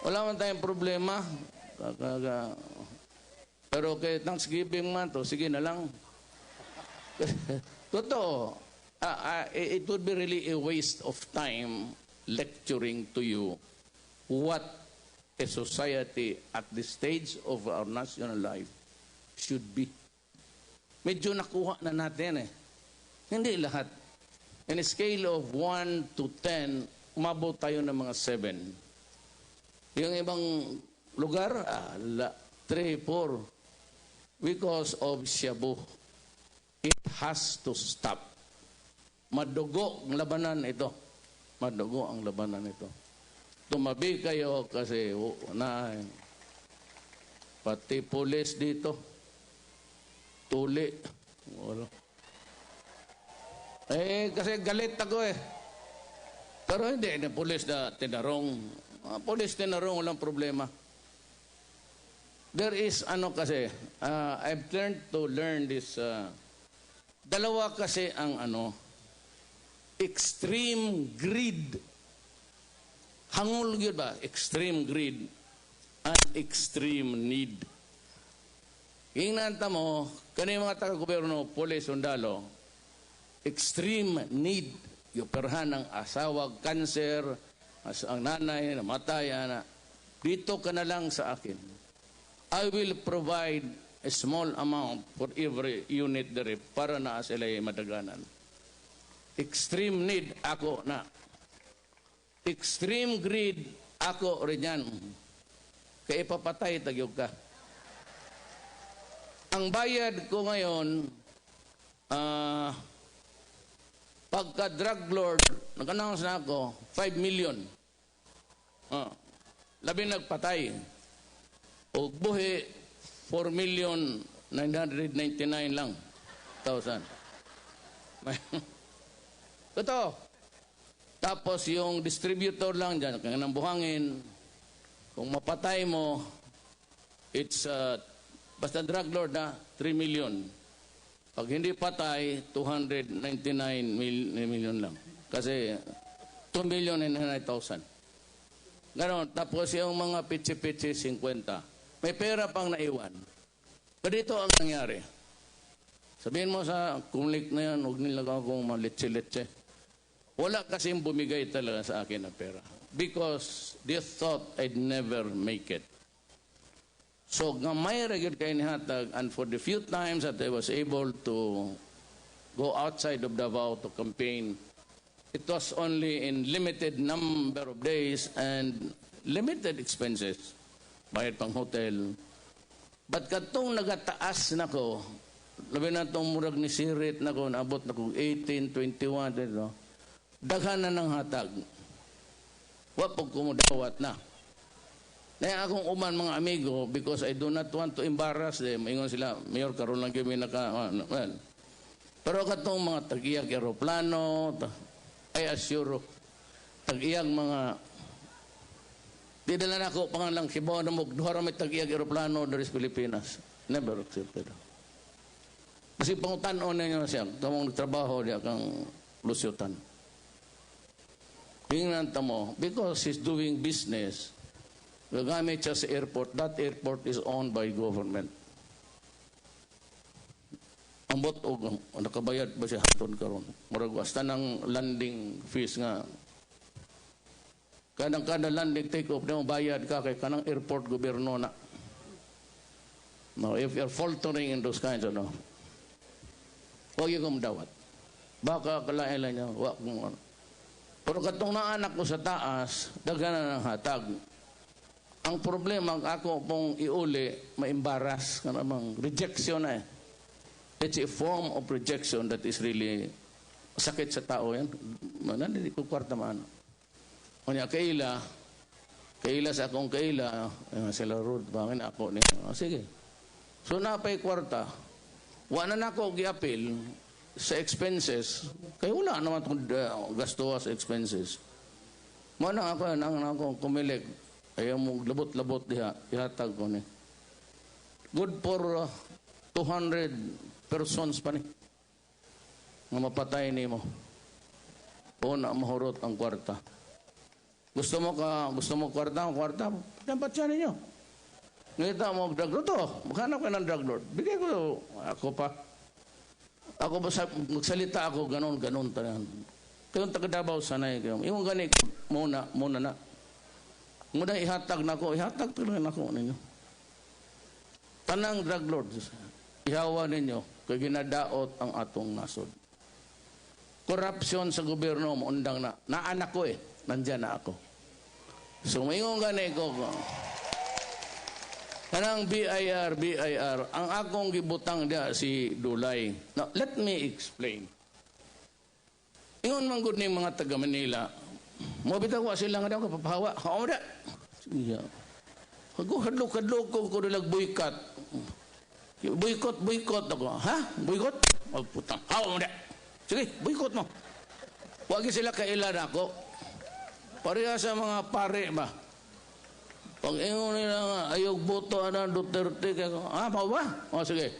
Wala man tayong problema. Pero kay Thanksgiving man to, sige na lang. Totoo. It would be really a waste of time lecturing to you what a society at this stage of our national life should be. Medyo nakuha na natin eh. Hindi lahat. In a scale of 1 to 10, umabot tayo ng mga 7. Yung ibang lugar, 3, 4. Because of Shabu. It has to stop. Madugo ang labanan ito. Madugo ang labanan ito. Tumabi kayo kasi pati pulis dito. Tuli. Wala. Kasi galit ako eh. Pero hindi, pulis na tinarong. Pulis tinarong, walang problema. There is, I've learned to learn this, dalawa kasi ang extreme greed. Hangul yun ba? Extreme greed and extreme need. Ingnanta mo, kanina mga taga-gobyerno, pulis, sundalo, extreme need. Yung perhan ng asawa, cancer, ang nanay, namatay, dito ka na lang sa akin. I will provide a small amount for every unit there para na sila madaganan. Extreme need, ako na. Extreme greed, ako rin yan. Kaya ipapatay, tagyog ka. Ang bayad ko ngayon, pagka drug lord, nag-announce na ako, 5 million. Labi nagpatay. O buhi, 4,999,000 lang. Totoo. Tapos yung distributor lang dyan, kaya ng buhangin, kung mapatay mo, it's, basta drug lord na, 3 million. Pag hindi patay, 299 million lang. Kasi 2,999,000. Ganon. Tapos yung mga pitsi-pitsi, 50. May pera pang naiwan. Ganito ang nangyari. Sabihin mo sa kumlik na yan, huwag nila akong malitsi-litsi. Wala kasing bumigay talaga sa akin ng pera. Because they thought I'd never make it. So, gamay regular kayo nihatag, and for the few times that I was able to go outside of Davao to campaign, it was only in limited number of days and limited expenses. Bayad pang hotel. But katong nagataas na ko, labi na itong murag ni Sirit na ko, naabot na ko 18, 21, dito. Daghan na ng hatag. Wapag kumudawat na. Kaya akong uman mga amigo, because I do not want to embarrass them, ingon sila, Mayor, karoon lang kami well. Pero katong mga tag-iyag aeroplano, I assure, tag-iyag mga, di dala na ako pangalang Kibaw na magduhara may tag-iyag aeroplano dari sa Pilipinas. Never accepted. Kasi pangutan-on na niya siya, kamong nagtrabaho diya kang lusyutan. Tingnan mo, because he's doing business, gagamit siya sa airport. That airport is owned by government. Ambot o nakabayad ba siya haton karon? Murag basta ng landing fees nga. Kada landing take off na bayad ka kay kanang airport gobyerno na. No, if you're faltering in those kinds of huwag yung kumdawat. Baka kalain niya, wag mo. Pero katong na anak ko sa taas, dagan na ng hatag. Ang problema, ako pong iuli, ma-embarrass, kanamang rejection na eh. It's a form of rejection that is really sakit sa tao yan. Hindi ko kwarta maano. Kanya kaila sa akong kaila, sila Ruth, bangin ako niya. Sige. So napay kwarta, wala na ako giapil sa expenses, kaya wala naman itong gasto sa expenses. Muna ako kumilig, ayaw mo labot-labot diha, ihatag ko ni. Good for 200 persons pa ni. Nga mapatay ni mo. O na mahurot ang kwarta. Gusto mo kwarta, dapat siya ninyo. Ngita mo, drug lord to. Maghanap ka ng drug lord. Bigay ko, ako pa. Ako ba, magsalita ako, ganon. Kayong taga-Davao, sanay kayo. Yung ganit, muna na. Muna ihatag na ko, ihatag talaga na ko ninyo. Tanang drug lord, ihawa ninyo, kaya ginadaot ang atong nasod. Korupsyon sa gobyerno, maundang na. Naanak ko nandyan na ako. So, mayroong ganit ko, kanang BIR, ang akong gibutang dia si Dulay. Now, let me explain. Ingon man gud ni mga taga Manila, mo bitaw sila nga daw kapapahawa. Hao da. Siya. Hadlok ko nilag boycott. Boycott ako. Ha? Boycott? Oh, putang. Hao da. Sige, boycott mo. Wag sila kailan ako. Pareha sa mga pare ba? Pag ingon nila nga, ayog boto na Duterte, mau ba? O sige.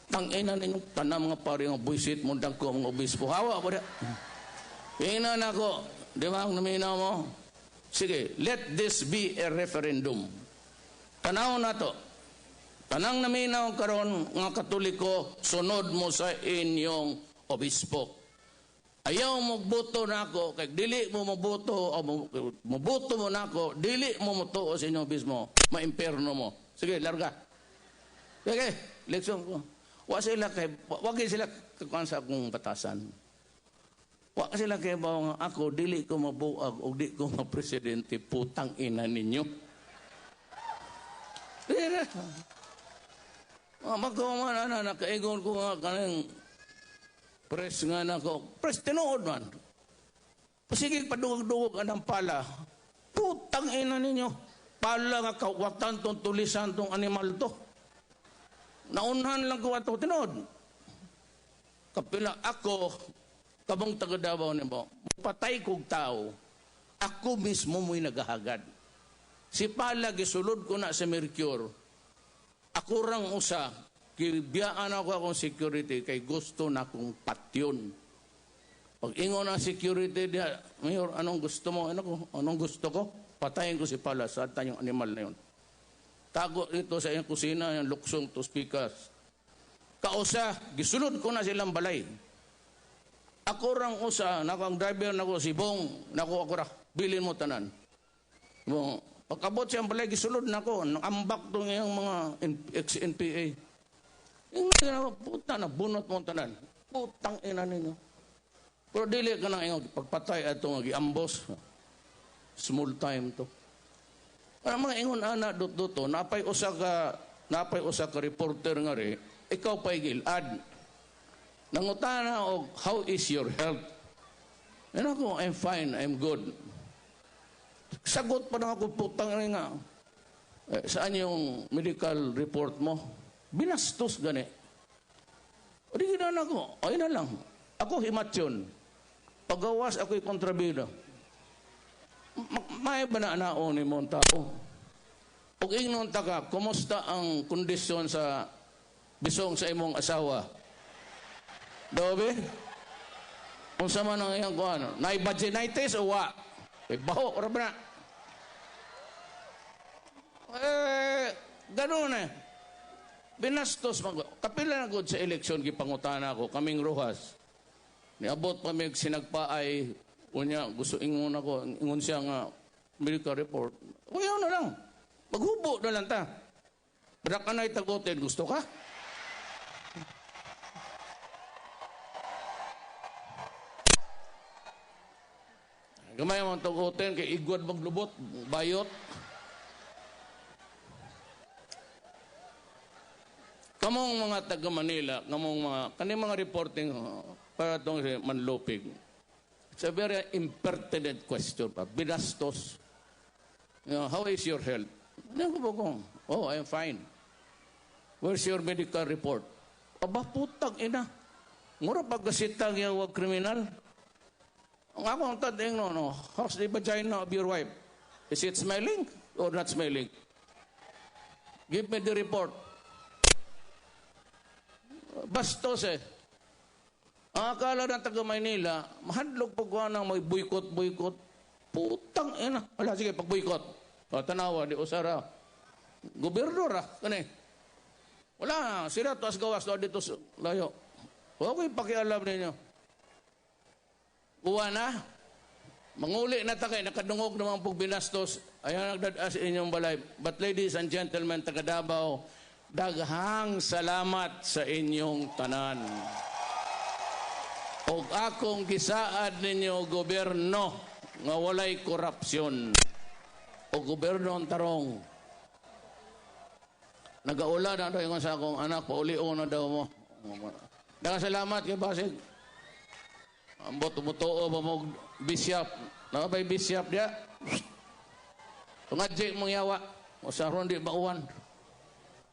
Tangina ninyo, tanang mga pari, mga buisit, mundang ko, mga obispo. Hawa po da. Pingnan ako, di ba ang naminaw mo? Sige, let this be a referendum. Tanaw na to. Tanang naminaw karon nga Katoliko, sunod mo sa inyong obispo. Ayaw mo boto na ako, kaya dili mo maboto, o maboto mo na ako, dili mo moto sa inyo mismo, maimperno mo. Sige, larga. Sige, leksyon ko. Wag sila kakuan sa akong batasan. Wag sila kay ba ako, dili ko mabuag, o di ko mapresidente, putang ina ninyo. Dire. Magkuman na, nakaigon ko nga kanang press nga na ko. Press, tinuod man. Pasigig padugog-dugog anang pala. Putang ina ninyo. Pala nga kawatan tong tulisan tong animal to. Naunhan lang ko ato tinuod. Kapila ako, kabang taga-Davao nimo, patay kog tao, ako mismo mo'y nagahagad. Si pala gisulod ko na sa Mercure. Ako rang usa, biyaan ako akong security kay gusto na akong patyon. Pag ingon ang security diya, Mayor, anong gusto mo? Anong gusto ko? Patayin ko si Pala sa yung animal na yun. Tago ito sa iyong kusina, yung luksong to speakers. Kausa, gisulod ko na silang balay. Ako rang usa, nakang driver na ko, si Bong, ako ra, bilin mo tanan. Bong, pagkabot siyang balay, gisulod na ko, nakambak to ngayong mga ex-NPA. Yung puta na, bunot mo tanan. Putang ina ninyo. Pero dili ka nang ingog, pagpatay ato nga giambos. Small time to. Para mga ingon ana dot-doto, napay usa ka reporter nga ri, ikaw pa'y gilad. Nangutana og how is your health? And ako, I'm fine, I'm good. Sagot pa na ako, putang nga. Saan yung medical report mo? Binastos gani. O di ginan ako, ay na lang. Ako himatsyon. Pagawas ako'y kontrabida. May ba na anaon ni mong tao? Pag ingnon ta ka, kumusta ang kondisyon sa bisong sa imong asawa? Dobe? Kung sa man ang iyang kuhan, naibaginitis o wa? Baho, ora ba na? Ganun binastos mag kapila na gud sa eleksyon gipangutana ko kaming Rojas. Niabot pa mig sinagpaay unya gusto ingon ako ingon siya nga medical report. Uyaw na lang. Maghubo na lang ta. Bra ka na itagotin gusto ka? Gamay mo tagotin kay igwad maglubot bayot. Kamong mga taga Manila, kaning mga reporting para itong manlupig. It's a very impertinent question pa. Binastos. How is your health? Oh, I'm fine. Where's your medical report? Aba, putang ina. Mura pagkasitang yung wag kriminal. Ang akong tading how's the vagina of your wife? Is it smelling or not smelling? Give me the report. Bastos Ang akala ng taga Maynila, mahadlog po ko ng may boycott. Putang ina. Wala, sige, pag-boycott. O, tanawa, di usara. Gobernador, kani. Wala, sila to as gawas to dito sa layo. Huwag ko pakialam ninyo. Uwa na. Manguli na takay, nakadungog naman pong binastos. Ayan nagdadas inyong balay. But ladies and gentlemen, taga Davao, daghang salamat sa inyong tanan. O akong gisaad ninyo gobyerno nga walay korupsyon. O gobyerno ang tarong. Nagaula na daw yung sa akong anak, pauli-o na daw mo. Daghang salamat kay Basig. Ang boto-boto ba mo bisyap. Nakabay bisyap dia. Tungadjik mong yawa. O sa ron di bauan.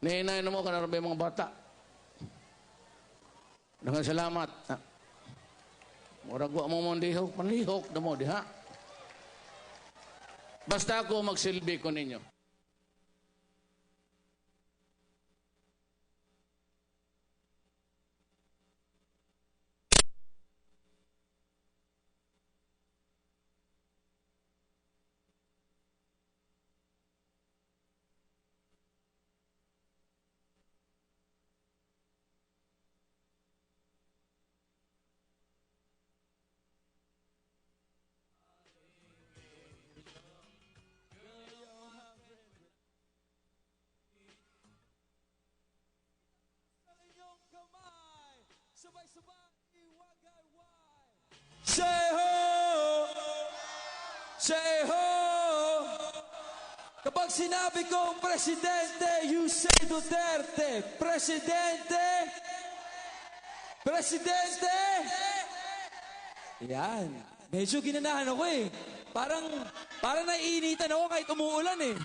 Nihinay na mo ka narabay mga bata. Daghang salamat. Murag wa mo mandihok, panlihok na mo diha. Basta ako magsilbi ko ninyo. Say ho! Say ho! Kapag sinabi kong presidente, you say Duterte. Presidente! Presidente! Yan. Medyo ginanahan ako eh. Parang naiinitan ako kahit umuulan eh.